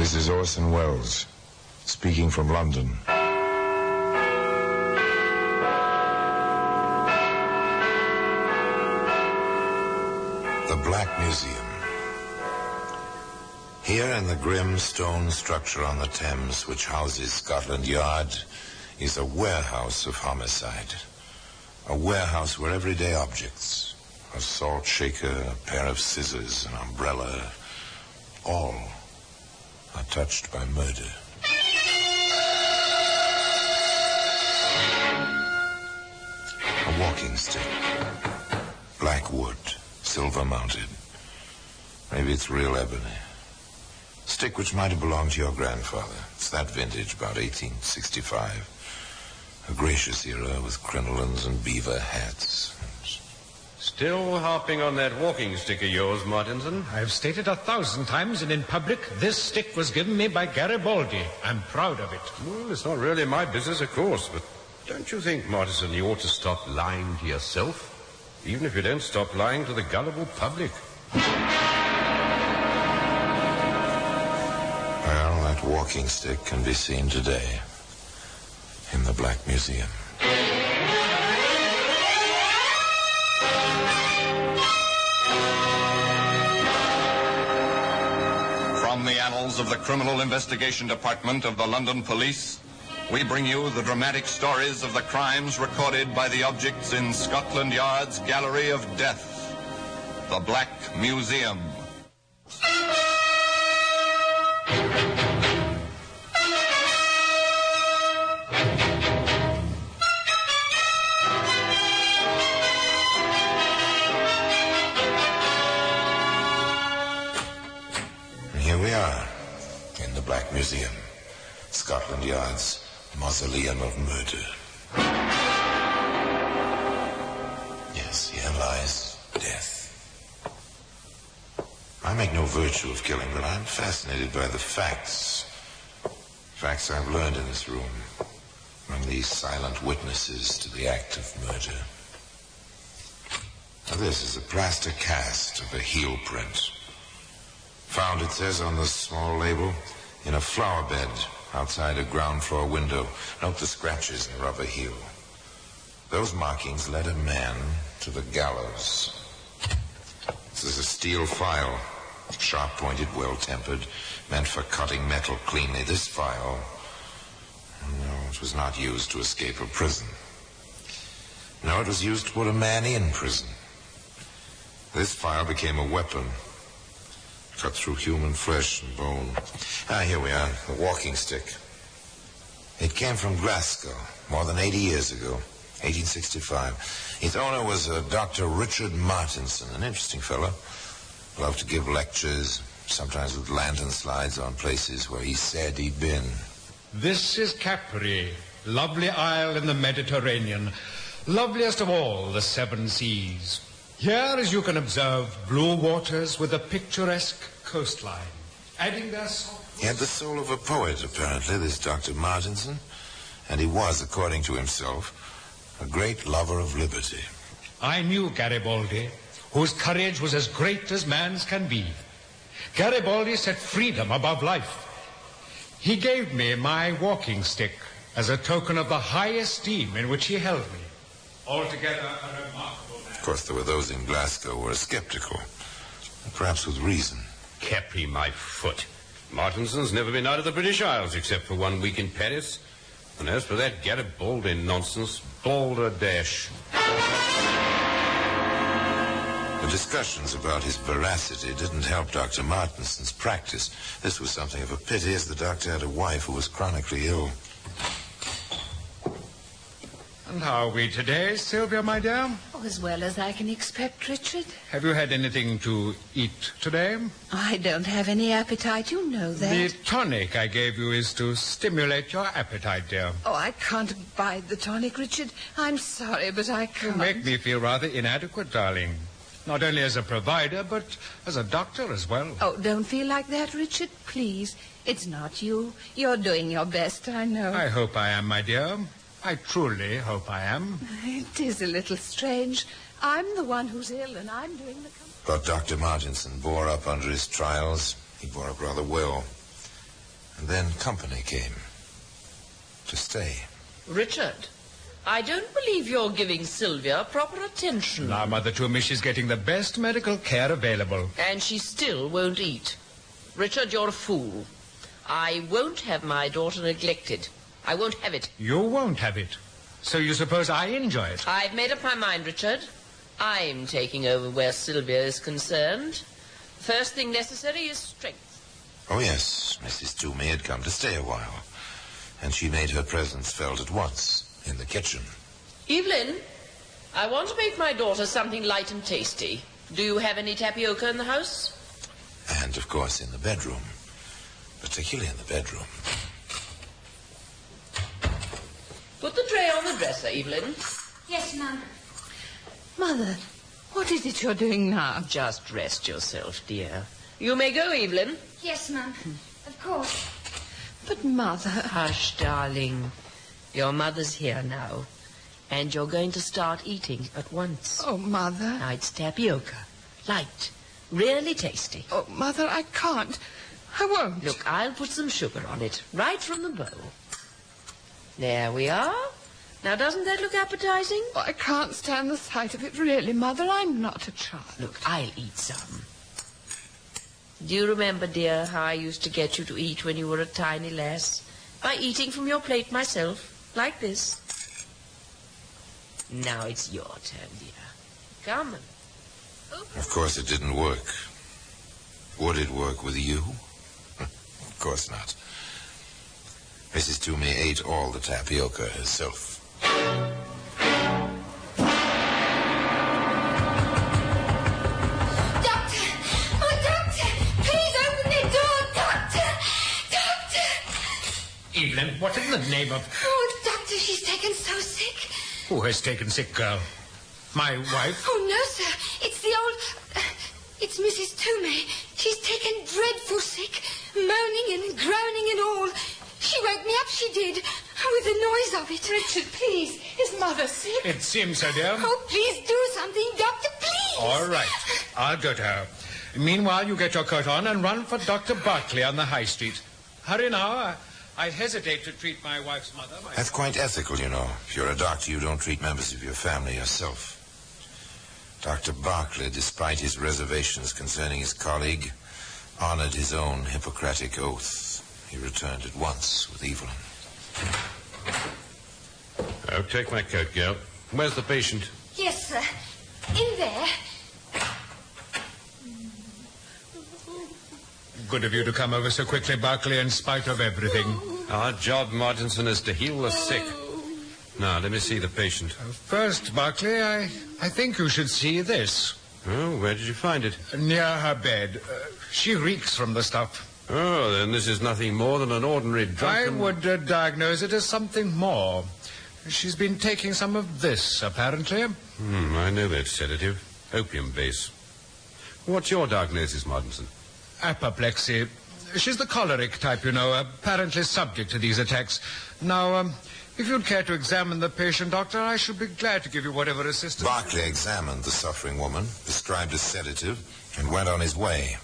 This is Orson Welles, speaking from London. The Black Museum. Here in the grim stone structure on the Thames, which houses Scotland Yard, is a warehouse of homicide. A warehouse where everyday objects, a salt shaker, a pair of scissors, an umbrella, all are touched by murder. A walking stick, black wood, silver mounted. Maybe it's real ebony. Stick which might have belonged to your grandfather. It's that vintage, about 1865. A gracious era with crinolines and beaver hats. Still harping on that walking stick of yours, Martinson? I've stated 1,000 times and in public, this stick was given me by Garibaldi. I'm proud of it. Well, it's not really my business, of course, but don't you think, Martinson, you ought to stop lying to yourself? Even if you don't stop lying to the gullible public. Well, that walking stick can be seen today in the Black Museum. From the annals of the Criminal Investigation Department of the London Police, we bring you the dramatic stories of the crimes recorded by the objects in Scotland Yard's Gallery of Death, the Black Museum. Here we are, in the Black Museum, Scotland Yard's Mausoleum of Murder. Yes, here lies death. I make no virtue of killing, but I'm fascinated by the facts. Facts I've learned in this room, among these silent witnesses to the act of murder. Now this is a plaster cast of a heel print. Found, it says on the small label, in a flower bed outside a ground floor window. Note the scratches in the rubber heel. Those markings led a man to the gallows. This is a steel file, sharp-pointed, well-tempered, meant for cutting metal cleanly. This file, no, it was not used to escape a prison. No, it was used to put a man in prison. This file became a weapon. Cut through human flesh and bone. Here we are, the walking stick. It came from Glasgow more than 80 years ago, 1865. Its owner was Dr. Richard Martinson, an interesting fellow. Loved to give lectures, sometimes with lantern slides on places where he said he'd been. This is Capri, lovely isle in the Mediterranean, loveliest of all the seven seas. Here, as you can observe, blue waters with a picturesque coastline, adding their soul. He had the soul of a poet, apparently, this Dr. Martinson, and he was, according to himself, a great lover of liberty. I knew Garibaldi, whose courage was as great as man's can be. Garibaldi set freedom above life. He gave me my walking stick as a token of the high esteem in which he held me. Altogether a remarkable man. Of course, there were those in Glasgow who were skeptical, perhaps with reason. Capri, my foot. Martinson's never been out of the British Isles except for 1 week in Paris. And as for that Garibaldi nonsense, balderdash. The discussions about his veracity didn't help Dr. Martinson's practice. This was something of a pity, as the doctor had a wife who was chronically ill. And how are we today, Sylvia, my dear? Oh, as well as I can expect, Richard. Have you had anything to eat today? I don't have any appetite, you know that. The tonic I gave you is to stimulate your appetite, dear. Oh, I can't abide the tonic, Richard. I'm sorry, but I can't. You make me feel rather inadequate, darling. Not only as a provider, but as a doctor as well. Oh, don't feel like that, Richard, please. It's not you. You're doing your best, I know. I hope I am, my dear. I truly hope I am. It is a little strange. I'm the one who's ill, and I'm doing the... But Dr. Martinson bore up under his trials. He bore up rather well. And then company came. To stay. Richard, I don't believe you're giving Sylvia proper attention. Now, Mother Toomey, she's getting the best medical care available. And she still won't eat. Richard, you're a fool. I won't have my daughter neglected. I won't have it. You won't have it. So you suppose I enjoy it? I've made up my mind, Richard. I'm taking over where Sylvia is concerned. The first thing necessary is strength. Oh, yes, Mrs. Toomey had come to stay a while. And she made her presence felt at once in the kitchen. Evelyn, I want to make my daughter something light and tasty. Do you have any tapioca in the house? And, of course, in the bedroom. Particularly in the bedroom. Put the tray on the dresser, Evelyn. Yes, Mum. Mother, what is it you're doing now? Just rest yourself, dear. You may go, Evelyn. Yes, Mum. Of course. But, Mother... Hush, darling. Your mother's here now. And you're going to start eating at once. Oh, Mother. Now, it's tapioca. Light. Really tasty. Oh, Mother, I can't. I won't. Look, I'll put some sugar on it, right from the bowl. There we are. Now, doesn't that look appetizing? Oh, I can't stand the sight of it, really, Mother. I'm not a child. Look, I'll eat some. Do you remember, dear, how I used to get you to eat when you were a tiny lass? By eating from your plate myself, like this. Now it's your turn, dear. Come on. Of course it didn't work. Would it work with you? Of course not. Mrs. Toomey ate all the tapioca herself. Doctor! Oh, Doctor! Please open the door, Doctor! Doctor! Evelyn, what in the name of... Oh, Doctor, she's taken so sick. Who has taken sick, girl? My wife? Oh, no, sir. It's the old... it's Mrs. Toomey. She's taken dreadful sick, moaning and groaning and all. She woke me up, she did, with the noise of it. Richard, please. Is Mother sick? It seems so, dear. Oh, please do something, Doctor, please. All right. I'll go to her. Meanwhile, you get your coat on and run for Dr. Barclay on the High Street. Hurry now. I hesitate to treat my wife's mother. That's quite ethical, you know. If you're a doctor, you don't treat members of your family yourself. Dr. Barclay, despite his reservations concerning his colleague, honored his own Hippocratic oath. He returned at once with Evelyn. Oh, take my coat, girl. Where's the patient? Yes, sir. In there. Good of you to come over so quickly, Barclay, in spite of everything. Our job, Martinson, is to heal the sick. Now, let me see the patient. First, Barclay, I think you should see this. Oh, where did you find it? Near her bed. She reeks from the stuff. Oh, then this is nothing more than an ordinary drunken... I would diagnose it as something more. She's been taking some of this, apparently. I know that sedative. Opium base. What's your diagnosis, Martinson? Apoplexy. She's the choleric type, you know, apparently subject to these attacks. Now, if you'd care to examine the patient, Doctor, I should be glad to give you whatever assistance... Barclay examined the suffering woman, prescribed a sedative, and went on his way.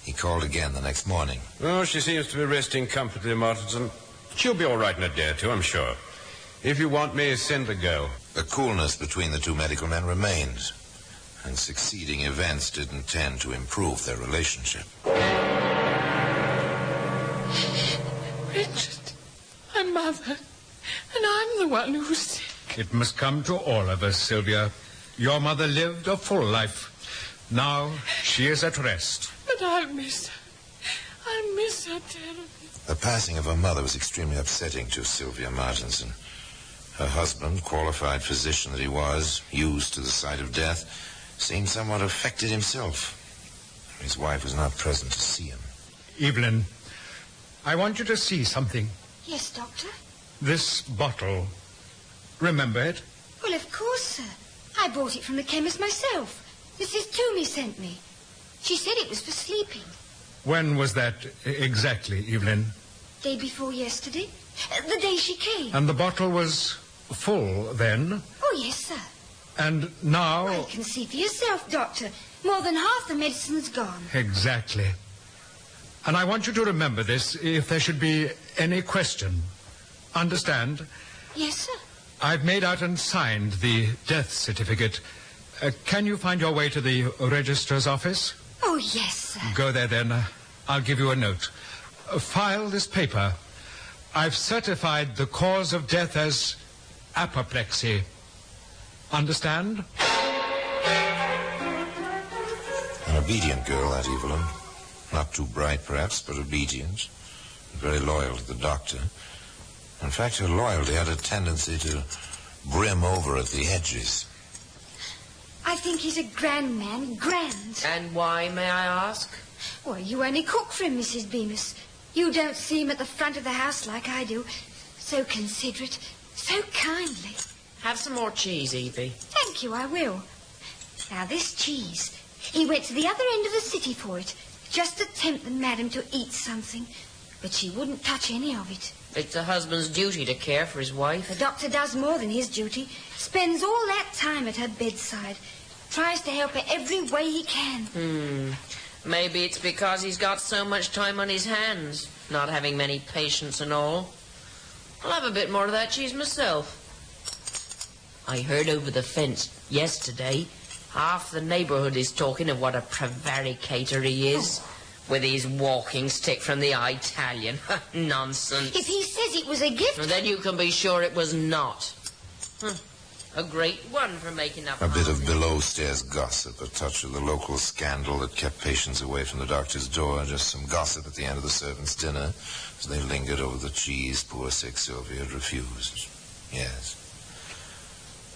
He called again the next morning. Oh, she seems to be resting comfortably, Martinson. She'll be all right in a day or two, I'm sure. If you want me, send the girl. The coolness between the two medical men remained, and succeeding events didn't tend to improve their relationship. Richard, I'm Mother, and I'm the one who's sick. It must come to all of us, Sylvia. Your mother lived a full life. Now she is at rest. But I'll miss her. I'll miss her terribly. The passing of her mother was extremely upsetting to Sylvia Martinson. Her husband, qualified physician that he was, used to the sight of death, seemed somewhat affected himself. His wife was not present to see him. Evelyn, I want you to see something. Yes, Doctor. This bottle. Remember it? Well, of course, sir. I bought it from the chemist myself. Mrs. Toomey sent me. She said it was for sleeping. When was that exactly, Evelyn? Day before yesterday. The day she came. And the bottle was full then? Oh, yes, sir. And now... Well, you can see for yourself, Doctor. More than half the medicine's gone. Exactly. And I want you to remember this if there should be any question. Understand? Yes, sir. I've made out and signed the death certificate. Can you find your way to the registrar's office? Oh, yes, sir. Go there, then. I'll give you a note. File this paper. I've certified the cause of death as apoplexy. Understand? An obedient girl, that Evelyn. Not too bright, perhaps, but obedient. Very loyal to the doctor. In fact, her loyalty had a tendency to brim over at the edges. I think he's a grand man, grand. And why, may I ask? Well, you only cook for him, Mrs. Bemis. You don't see him at the front of the house like I do. So considerate, so kindly. Have some more cheese, Evie. Thank you, I will. Now, this cheese, he went to the other end of the city for it, just to tempt the madam to eat something. But she wouldn't touch any of it. It's a husband's duty to care for his wife. The doctor does more than his duty. Spends all that time at her bedside. Tries to help her every way he can. Maybe it's because he's got so much time on his hands, not having many patients and all. I'll have a bit more of that cheese myself. I heard over the fence yesterday, half the neighborhood is talking of what a prevaricator he is. With his walking stick from the Italian. Nonsense. If he says it was a gift... Well, then you can be sure it was not. A great one for making up... A bit of below-stairs gossip, a touch of the local scandal that kept patients away from the doctor's door, just some gossip at the end of the servants' dinner as they lingered over the cheese poor sick Sylvia had refused. Yes.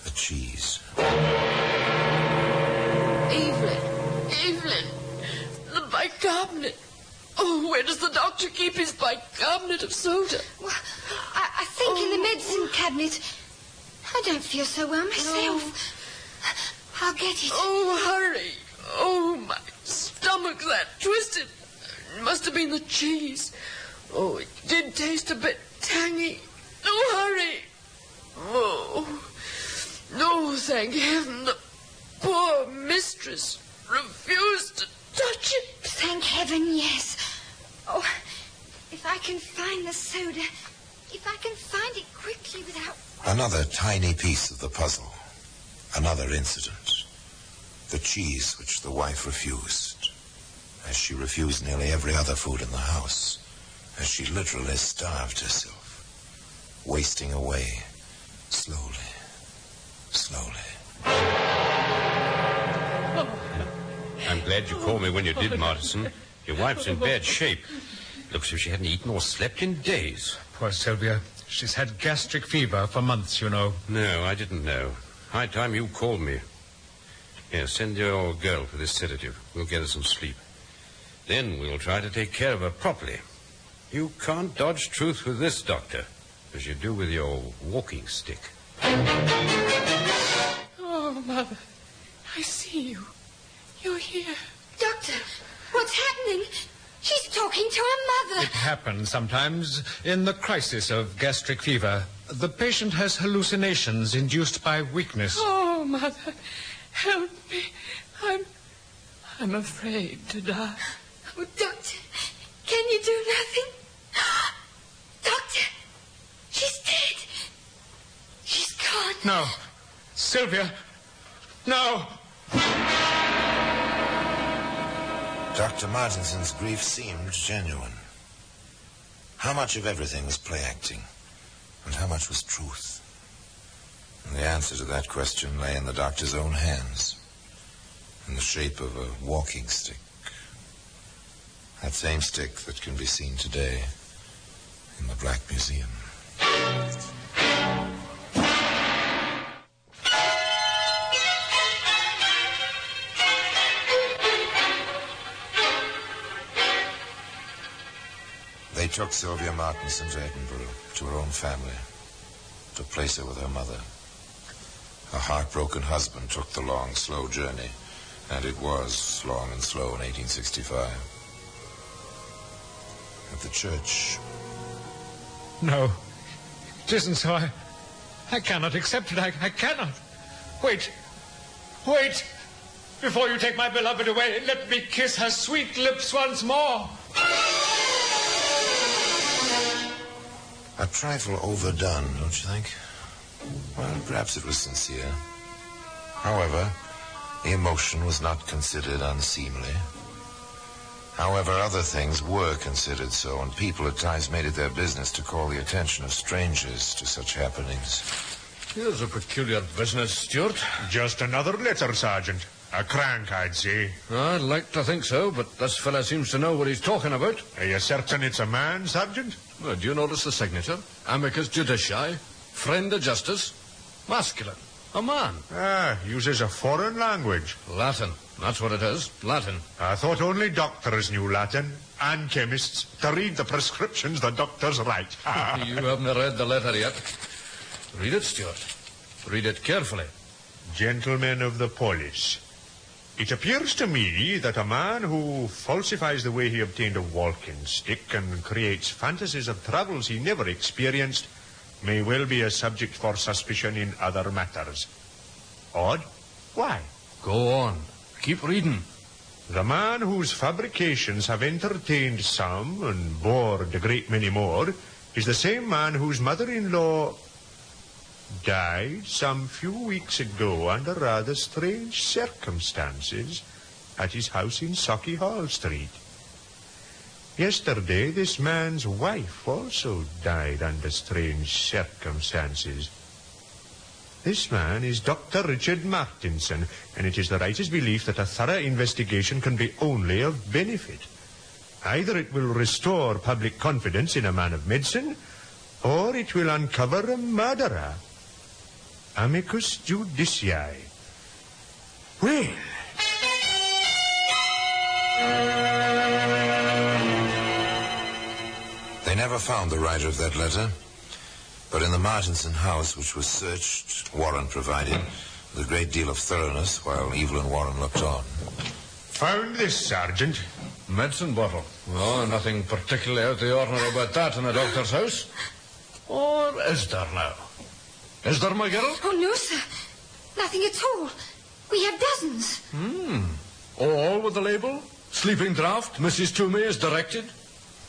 The cheese. Evelyn, the bicarbonate. Oh, where does the doctor keep his bicarbonate of soda? Well, I think in the medicine cabinet. I don't feel so well myself. I'll get it. Oh, hurry. Oh, my stomach's that twisted. It must have been the cheese. Oh, it did taste a bit tangy. Oh, hurry. Oh, no, thank heaven. The poor mistress refused to touch it. Thank heaven, yes. Oh, if I can find the soda, if I can find it quickly without... Another tiny piece of the puzzle. Another incident. The cheese which the wife refused. As she refused nearly every other food in the house. As she literally starved herself. Wasting away. Slowly. I'm glad you called me when you did, Martinson. Your wife's in bad shape. Looks as if she hadn't eaten or slept in days. Poor Sylvia. She's had gastric fever for months, you know. No, I didn't know. High time you called me. Here, send your girl for this sedative. We'll get her some sleep. Then we'll try to take care of her properly. You can't dodge truth with this, Doctor, as you do with your walking stick. Oh, Mother, I see you. You're here. Doctor, what's happening? She's talking to her mother. It happens sometimes in the crisis of gastric fever. The patient has hallucinations induced by weakness. Oh, Mother, help me. I'm afraid to die. Oh, Doctor, can you do nothing? Doctor, she's dead. She's gone. No. Sylvia. No. Dr. Martinson's grief seemed genuine. How much of everything was play acting, and how much was truth? And the answer to that question lay in the doctor's own hands, in the shape of a walking stick. That same stick that can be seen today in the Black Museum. They took Sylvia Martinson to Edinburgh, to her own family, to place her with her mother. Her heartbroken husband took the long, slow journey, and it was long and slow in 1865. At the church. No. It isn't so. I cannot accept it. I cannot. Wait. Before you take my beloved away, let me kiss her sweet lips once more. A trifle overdone, don't you think? Well, perhaps it was sincere. However, the emotion was not considered unseemly. However, other things were considered so, and people at times made it their business to call the attention of strangers to such happenings. Here's a peculiar business, Stuart. Just another letter, Sergeant. A crank, I'd say. I'd like to think so, but this fella seems to know what he's talking about. Are you certain it's a man, Sergeant? Well, do you notice the signature? Amicus Judici, friend of justice, masculine, a man. Uses a foreign language. Latin, that's what it is, Latin. I thought only doctors knew Latin, and chemists, to read the prescriptions the doctors write. You haven't read the letter yet. Read it, Stuart. Read it carefully. Gentlemen of the police, it appears to me that a man who falsifies the way he obtained a walking stick and creates fantasies of travels he never experienced may well be a subject for suspicion in other matters. Odd? Why? Go on. Keep reading. The man whose fabrications have entertained some and bored a great many more is the same man whose mother-in-law died some few weeks ago under rather strange circumstances at his house in Socky Hall Street. Yesterday, this man's wife also died under strange circumstances. This man is Dr. Richard Martinson, and it is the writer's belief that a thorough investigation can be only of benefit. Either it will restore public confidence in a man of medicine, or it will uncover a murderer. Amicus Judici. Well. They never found the writer of that letter, but in the Martinson house, which was searched, Warren provided, with a great deal of thoroughness, while Evelyn Warren looked on. Found this, Sergeant. Medicine bottle. Oh, nothing particularly out of the ordinary about that in a doctor's house. Or is there now? Is there, my girl? Oh, no, sir. Nothing at all. We have dozens. All with the label? Sleeping draught, Mrs. Toomey is directed?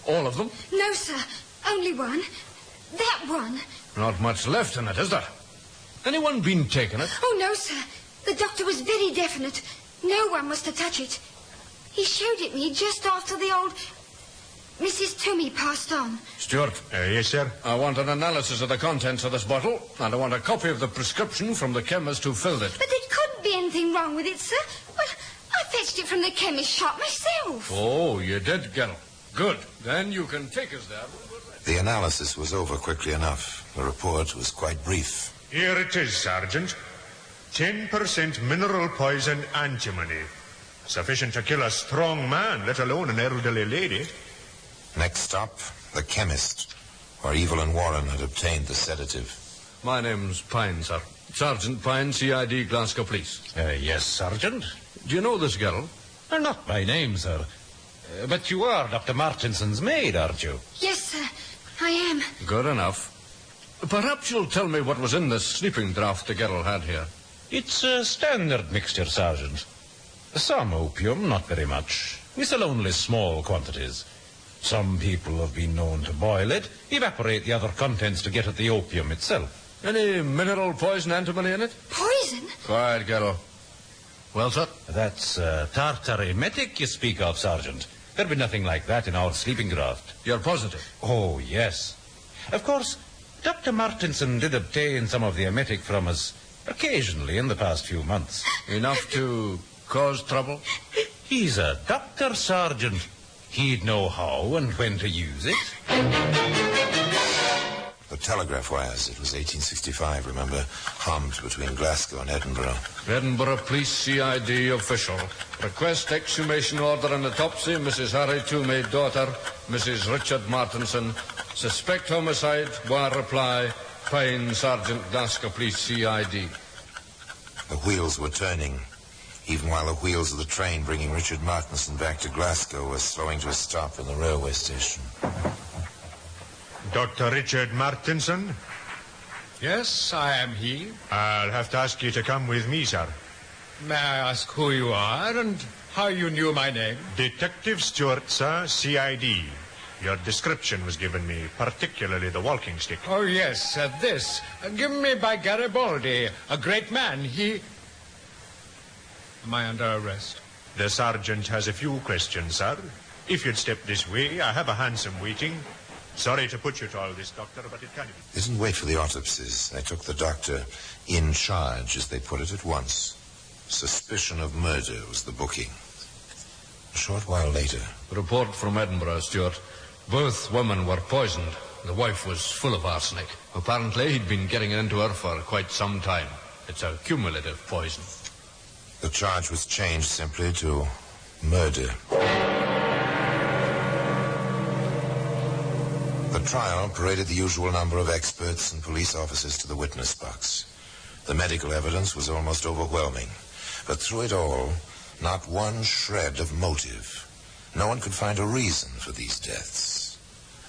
All of them? No, sir. Only one. That one. Not much left in it, is there? Anyone been taking it? Oh, no, sir. The doctor was very definite. No one was to touch it. He showed it me just after the old Mrs. Toomey passed on. Stuart. Yes, sir. I want an analysis of the contents of this bottle, and I want a copy of the prescription from the chemist who filled it. But there couldn't be anything wrong with it, sir. Well, I fetched it from the chemist shop myself. Oh, you did, girl. Good. Then you can take us there. The analysis was over quickly enough. The report was quite brief. Here it is, Sergeant. 10% mineral poison antimony. Sufficient to kill a strong man, let alone an elderly lady. Next stop, the chemist, where Evelyn Warren had obtained the sedative. My name's Pine, sir. Sergeant Pine, CID, Glasgow Police. Yes, Sergeant. Do you know this girl? Not by name, sir. But you are Dr. Martinson's maid, aren't you? Yes, sir. I am. Good enough. Perhaps you'll tell me what was in this sleeping draught the girl had here. It's a standard mixture, Sergeant. Some opium, not very much. We sell only small quantities. Some people have been known to boil it, evaporate the other contents to get at the opium itself. Any mineral poison antimony in it? Poison? Quiet, girl. Well, sir? That's tartar emetic you speak of, Sergeant. There'll be nothing like that in our sleeping draught. You're positive? Oh, yes. Of course, Dr. Martinson did obtain some of the emetic from us occasionally in the past few months. Enough to cause trouble? He's a doctor, Sergeant. He'd know how and when to use it. The telegraph wires, it was 1865, remember, hummed between Glasgow and Edinburgh. Edinburgh Police CID official. Request exhumation order and autopsy, Mrs. Harry Toomey, daughter, Mrs. Richard Martinson. Suspect homicide, wire reply, Pine, Sergeant, Glasgow Police CID. The wheels were turning, even while the wheels of the train bringing Richard Martinson back to Glasgow were slowing to a stop in the railway station. Dr. Richard Martinson? Yes, I am he. I'll have to ask you to come with me, sir. May I ask who you are and how you knew my name? Detective Stewart, sir, CID. Your description was given me, particularly the walking stick. Oh, yes, this. Given me by Garibaldi, a great man. Am I under arrest? The sergeant has a few questions, sir. If you'd step this way, I have a hansom waiting. Sorry to put you to all this, Doctor, but it can't be. They didn't wait for the autopsies. They took the doctor in charge, as they put it, at once. Suspicion of murder was the booking. A short while later... Report from Edinburgh, Stuart. Both women were poisoned. The wife was full of arsenic. Apparently, he'd been getting it into her for quite some time. It's a cumulative poison. The charge was changed simply to murder. The trial paraded the usual number of experts and police officers to the witness box. The medical evidence was almost overwhelming. But through it all, not one shred of motive. No one could find a reason for these deaths.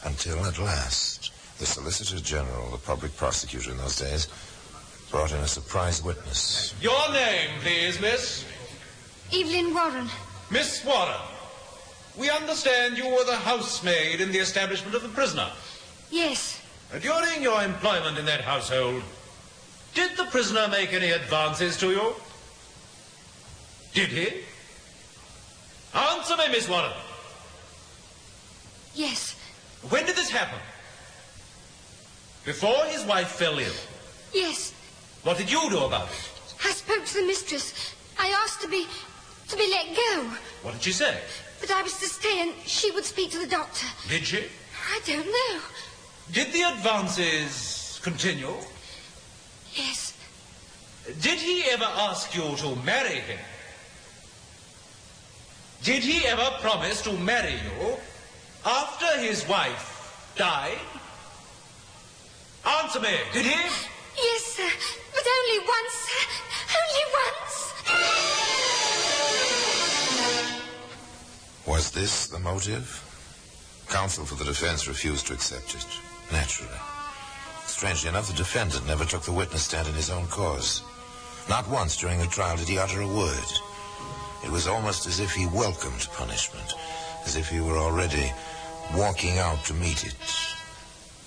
Until, at last, the Solicitor General, the public prosecutor in those days, brought in a surprise witness. Your name, please, miss? Evelyn Warren. Miss Warren, we understand you were the housemaid in the establishment of the prisoner. Yes. During your employment in that household, did the prisoner make any advances to you? Did he? Answer me, Miss Warren. Yes. When did this happen? Before his wife fell ill? Yes. What did you do about it? I spoke to the mistress. I asked to be let go. What did she say? That I was to stay and she would speak to the doctor. Did she? I don't know. Did the advances continue? Yes. Did he ever ask you to marry him? Did he ever promise to marry you after his wife died? Answer me, did he? Yes, sir, but only once, sir. Only once. Was this the motive? Counsel for the defense refused to accept it, naturally. Strangely enough, the defendant never took the witness stand in his own cause. Not once during the trial did he utter a word. It was almost as if he welcomed punishment, as if he were already walking out to meet it.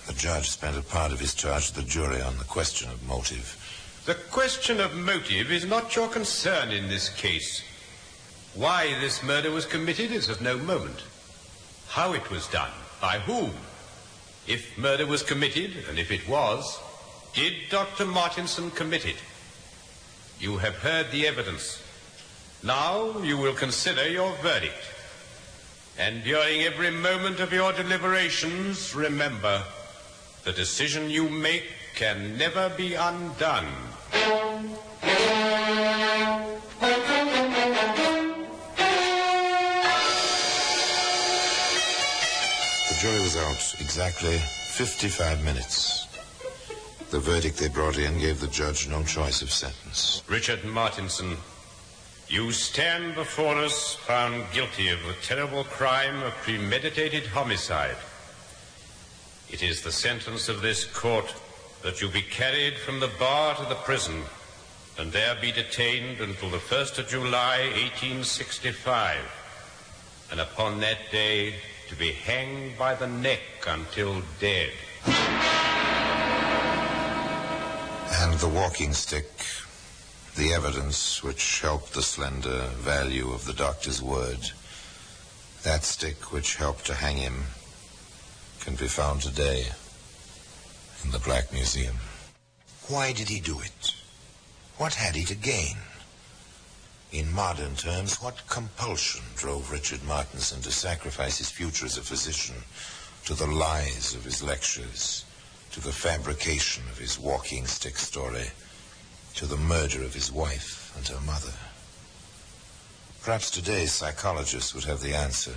The judge spent a part of his charge to the jury on the question of motive. The question of motive is not your concern in this case. Why this murder was committed is of no moment. How it was done, by whom? If murder was committed, and if it was, did Dr. Martinson commit it? You have heard the evidence. Now you will consider your verdict. And during every moment of your deliberations, remember, the decision you make can never be undone. The jury was out exactly 55 minutes. The verdict they brought in gave the judge no choice of sentence. Richard Martinson, you stand before us found guilty of the terrible crime of premeditated homicide. It is the sentence of this court that you be carried from the bar to the prison and there be detained until the 1st of July, 1865, and upon that day to be hanged by the neck until dead. And the walking stick, the evidence which helped the slender value of the doctor's word, that stick which helped to hang him, can be found today in the Black Museum. Why did he do it? What had he to gain? In modern terms, what compulsion drove Richard Martinson to sacrifice his future as a physician to the lies of his lectures, to the fabrication of his walking stick story, to the murder of his wife and her mother? Perhaps today's psychologists would have the answer.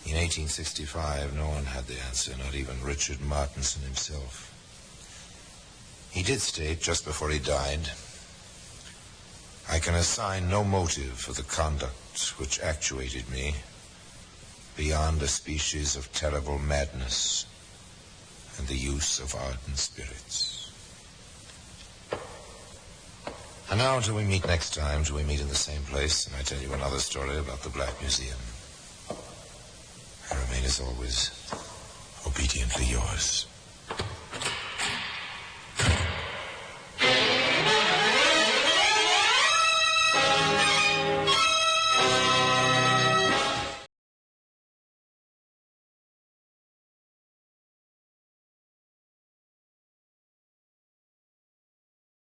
In 1865, no one had the answer, not even Richard Martinson himself. He did state, just before he died, "I can assign no motive for the conduct which actuated me beyond a species of terrible madness and the use of ardent spirits." And now, until we meet next time, till we meet in the same place, and I tell you another story about the Black Museum. I remain as always, obediently yours.